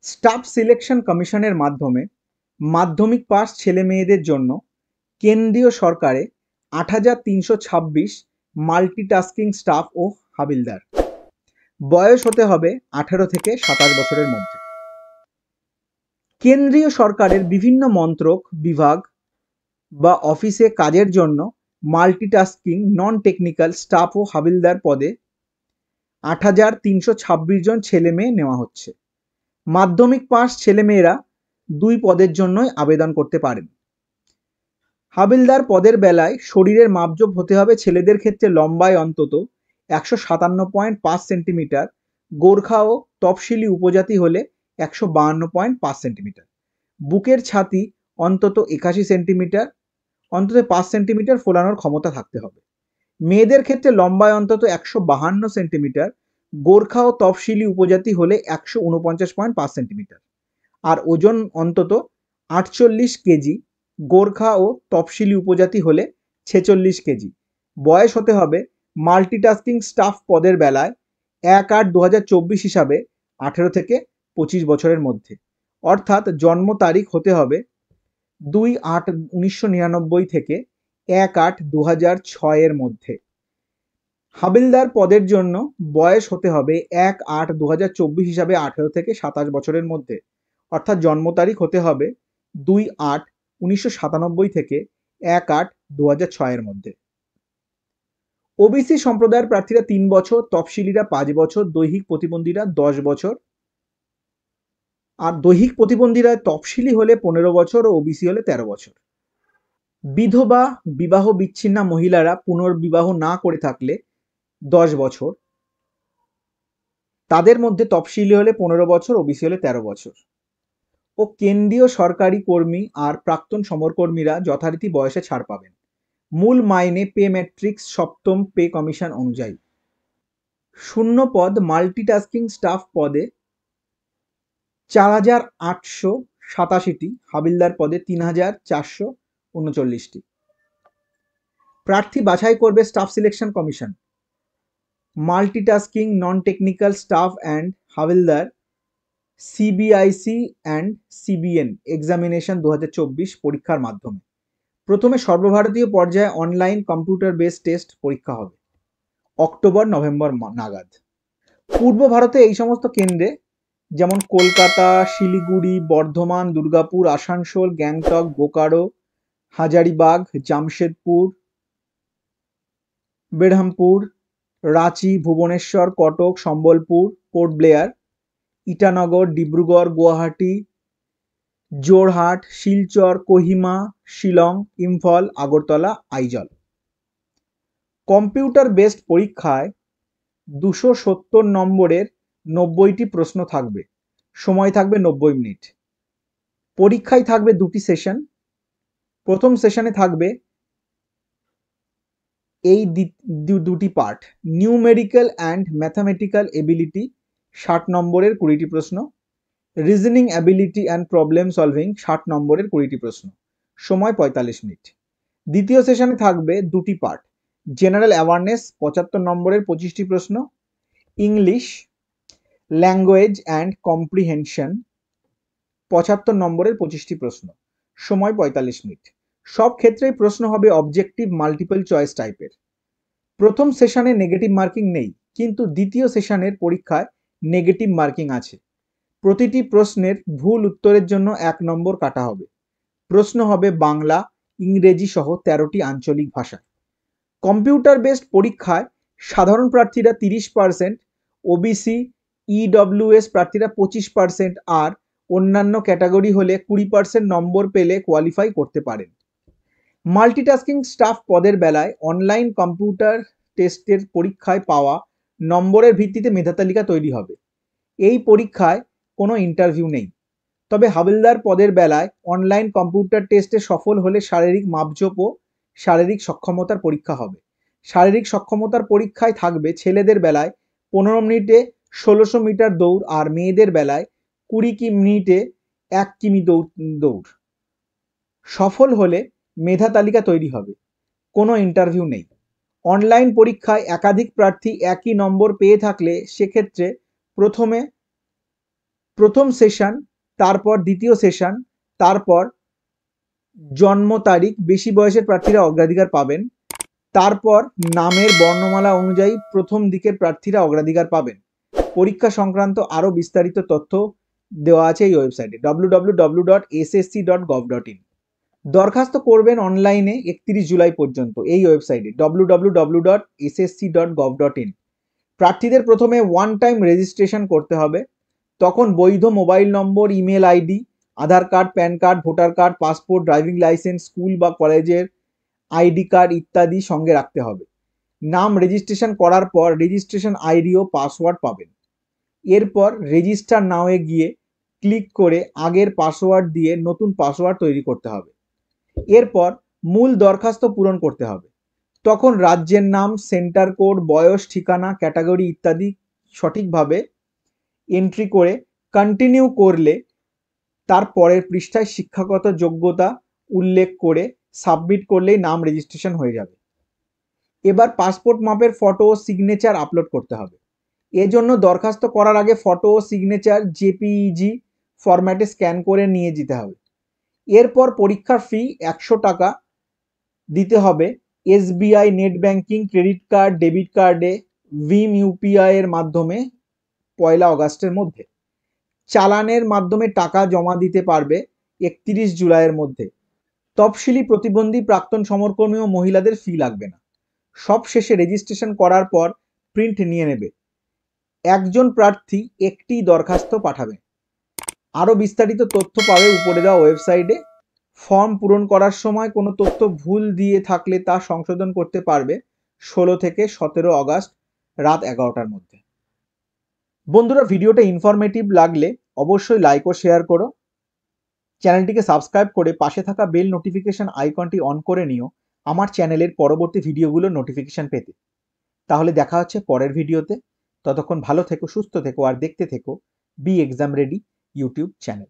Staff selection কমিশনের মাধ্যমে মাধ্যমিক পাস ছেলে মেয়েদের জন্য কেন্দ্রীয় সরকারে ৮৩২৬ মাল্টিটাস্কিং স্টাফ ও হাবিলদার। বয়স হতে হবে ১৮ থেকে ২৭ বছরের মধ্যে। কেন্দ্রীয় সরকারের বিভিন্ন মন্ত্রক, বিভাগ বা অফিসে কাজের জন্য মাল্টিটাস্কিং নন টেকনিক্যাল স্টাফ ও হাবিলদার পদে ৮৩২৬ জন ছেলে মেয়ে নেওয়া হচ্ছে। মাধ্যমিক পাস ছেলেমেয়েরা ২ পদের জন্যই আবেদন করতে পারেন। হাবিলদার পদের বেলায় শরীরের মাপজোপ হতে হবে ছেলেদের ক্ষেত্রে লম্বায় অন্তত ১৫৭.৫ সেন্টিমিটার, গোর্খা ও তফসিলি উপজাতি হলে ১৫২.৫ সেন্টিমিটার, বুকের ছাতি অন্তত ৮১ সেন্টিমিটার, অন্তত ৫ সেন্টিমিটার ফোলানোর ক্ষমতা থাকতে হবে। মেয়েদের ক্ষেত্রে লম্বায় অন্তত ১৫২ সেন্টিমিটার, গোর্খা ও তফসিলি উপজাতি হলে ১৪৯.৫ সেন্টিমিটার, আর ওজন অন্তত ৪৮ কেজি, গোর্খা ও তফসিলি উপজাতি হলে ৪৬ কেজি। বয়স হতে হবে মাল্টিটাস্কিং স্টাফ পদের বেলায় ১/৮/২০২৪ হিসাবে ১৮ থেকে ২৫ বছরের মধ্যে, অর্থাৎ জন্ম তারিখ হতে হবে ২/৮/১৯৯৯ থেকে ১/৮/২০০৬ এর মধ্যে। হাবিলদার পদের জন্য বয়স হতে হবে ১/৮/২০২৪ হিসাবে ১৮ থেকে ২৭ বছরের মধ্যে, অর্থাৎ জন্ম তারিখ হতে হবে ২/৮/১৯৯৭ থেকে ১/৮/২০০৬ এর মধ্যে। ওবিসি সম্প্রদায়ের প্রার্থীরা ৩ বছর, তফসিলিরা ৫ বছর, দৈহিক প্রতিবন্ধীরা ১০ বছর, আর দৈহিক প্রতিবন্ধীরা তফসিলি হলে ১৫ বছর ও ওবিসি হলে ১৩ বছর। বিধবা, বিবাহ বিচ্ছিন্না মহিলারা পুনর্বিবাহ না করে থাকলে ১০ বছর, তাদের মধ্যে তফসিলি হলে ১৫ বছর, ওবিসি হলে ১৩ বছর। ও কেন্দ্রীয় সরকারি কর্মী আর প্রাক্তন সমরকর্মীরা যথারীতি বয়সে ছাড় পাবেন। মূল মাইনে পে ম্যাট্রিক্স সপ্তম পে কমিশন অনুযায়ী। শূন্য পদ মাল্টিটাস্কিং স্টাফ পদে ৪,৮৮৭টি, হাবিলদার পদে ৩,৪৩৯টি। প্রার্থী বাছাই করবে staff selection commission. Multitasking non technical staff and havildar CBIC and CBN examination ২০২৪ পরীক্ষার মাধ্যমে। প্রথমে সর্বভারতীয় পর্যায়ে অনলাইন কম্পিউটার বেসড টেস্ট পরীক্ষা হবে অক্টোবর-নভেম্বর নাগাদ। পূর্ব ভারতে এই সমস্ত কেন্দ্রে যেমন Kolkata, Siliguri, Bardhaman, Durgapur, Asansol, Gangtok, Bokaro, Hazaribagh, Jamshedpur, Berhampur, Ranchi, Bhubaneswar, Cuttack, Sambalpur, port Blair, Itanagar, Dibrugarh, Guwahati, Jorhat, Silchar, Kohima, Shillong, Imphal, Agartala, Aizawl. Computer based পরীক্ষায় ২৭০ নম্বরের ৯০টি প্রশ্ন থাকবে। সময় থাকবে ৯০ মিনিট। পরীক্ষায় থাকবে ২টি সেশন। প্রথম সেশনে থাকবে এই দুটি part: numerical and mathematical ability ৬০ নম্বরের ২০টি প্রশ্ন, reasoning ability and problem solving ৬০ নম্বরের ২০টি প্রশ্ন, সময় ৪৫ মিনিট। দ্বিতীয় সেশনে থাকবে দুটি পার্ট: জেনারেল অ্যাওয়ারনেস ৭৫ নম্বরের ২৫টি প্রশ্ন, ইংলিশ ল্যাঙ্গুয়েজ অ্যান্ড কম্প্রিহেনশন ৭৫ নম্বরের ২৫টি প্রশ্ন, সময় ৪৫ মিনিট। সব ক্ষেত্রেই প্রশ্ন হবে অবজেক্টিভ মাল্টিপল চয়েস টাইপের। প্রথম সেশনে নেগেটিভ মার্কিং নেই, কিন্তু দ্বিতীয় সেশনের পরীক্ষায় নেগেটিভ মার্কিং আছে। প্রতিটি প্রশ্নের ভুল উত্তরের জন্য ১ নম্বর কাটা হবে। প্রশ্ন হবে বাংলা, ইংরেজি সহ ১৩টি আঞ্চলিক ভাষায়। কম্পিউটার বেসড পরীক্ষায় সাধারণ প্রার্থীরা ৩০%, ওবিসি, ইডব্লিউএস প্রার্থীরা 25% আর অন্যান্য ক্যাটাগরি হলে 20% নম্বর পেলে কোয়ালিফাই করতে পারেন। মাল্টিটাস্কিং স্টাফ পদের বেলায় অনলাইন কম্পিউটার টেস্টের পরীক্ষায় পাওয়া নম্বরের ভিত্তিতে মেধাতালিকা তৈরি হবে। এই পরীক্ষায় কোনো ইন্টারভিউ নেই। তবে হাবিলদার পদের বেলায় অনলাইন কম্পিউটার টেস্টে সফল হলে শারীরিক মাপজোপ ও শারীরিক সক্ষমতার পরীক্ষা হবে। শারীরিক সক্ষমতার পরীক্ষায় থাকবে ছেলেদের বেলায় ১৫ মিনিটে ১৬০০ মিটার দৌড় আর মেয়েদের বেলায় ২০ মিনিটে ১ কিমি দৌড়। সফল হলে মেধা তালিকা তৈরি হবে। কোনো ইন্টারভিউ নেই। অনলাইন পরীক্ষায় একাধিক প্রার্থী একই নম্বর পেয়ে থাকলে সেক্ষেত্রে প্রথম সেশন, তারপর দ্বিতীয় সেশন, তারপর জন্ম তারিখ, বেশি বয়সের প্রার্থীরা অগ্রাধিকার পাবেন, তারপর নামের বর্ণমালা অনুযায়ী প্রথম দিকের প্রার্থীরা অগ্রাধিকার পাবেন। পরীক্ষা সংক্রান্ত আরও বিস্তারিত তথ্য দেওয়া আছে এই ওয়েবসাইটে www.ssc.gov.in। দরখাস্ত করবেন অনলাইনে 31 জুলাই পর্যন্ত এই ওয়েবসাইটে www.ssc.gov.in। প্রার্থীদের প্রথমে ওয়ান টাইম রেজিস্ট্রেশন করতে হবে। তখন বৈধ mobile number, email ID, Aadhaar card, PAN card, voter card, passport, driving licence, school বা কলেজের আইডি কার্ড ইত্যাদি সঙ্গে রাখতে হবে। নাম রেজিস্ট্রেশন করার পর রেজিস্ট্রেশন আইডি ও পাসওয়ার্ড পাবেন। এরপর রেজিস্টার নাওয়ে গিয়ে ক্লিক করে আগের পাসওয়ার্ড দিয়ে নতুন পাসওয়ার্ড তৈরি করতে হবে। এরপর মূল দরখাস্ত পূরণ করতে হবে। তখন রাজ্যের নাম, সেন্টার কোড, বয়স, ঠিকানা, ক্যাটাগরি ইত্যাদি সঠিকভাবে এন্ট্রি করে কন্টিনিউ করলে তার পরের পৃষ্ঠায় শিক্ষাগত যোগ্যতা উল্লেখ করে সাবমিট করলেই নাম রেজিস্ট্রেশন হয়ে যাবে। এবার পাসপোর্ট মাপের ফটো ও সিগনেচার আপলোড করতে হবে। এজন্য দরখাস্ত করার আগে ফটো ও সিগনেচার জেপিইজি ফরম্যাটে স্ক্যান করে নিয়ে যেতে হবে। এরপর পরীক্ষার ফি 100 টাকা দিতে হবে SBI net banking, credit card, debit কার্ডে, ভিম ইউপিআই এর মাধ্যমে 1 আগস্টের মধ্যে। চালানের মাধ্যমে টাকা জমা দিতে পারবে 31 জুলাইয়ের মধ্যে। তফসিলি প্রতিবন্ধী, প্রাক্তন সমরকর্মী ও মহিলাদের ফি লাগবে না। সব শেষে রেজিস্ট্রেশন করার পর প্রিন্ট নিয়ে নেবে। একজন প্রার্থী একটি দরখাস্ত পাঠাবে। আরও বিস্তারিত তথ্য পাবে উপরে দেওয়া ওয়েবসাইটে। ফর্ম পূরণ করার সময় কোনো তথ্য ভুল দিয়ে থাকলে তা সংশোধন করতে পারবে 16 থেকে 17 আগস্ট রাত 11টার মধ্যে। বন্ধুরা, ভিডিওটা ইনফরমেটিভ লাগলে অবশ্যই লাইক ও শেয়ার করো। চ্যানেলটিকে সাবস্ক্রাইব করে পাশে থাকা বেল নোটিফিকেশন আইকনটি অন করে নিও আমার চ্যানেলের পরবর্তী ভিডিওগুলোর নোটিফিকেশন পেতে। তাহলে দেখা হচ্ছে পরের ভিডিওতে। ততক্ষণ ভালো থেকো, সুস্থ থেকো আর দেখতে থেকো B exam ready YouTube channel.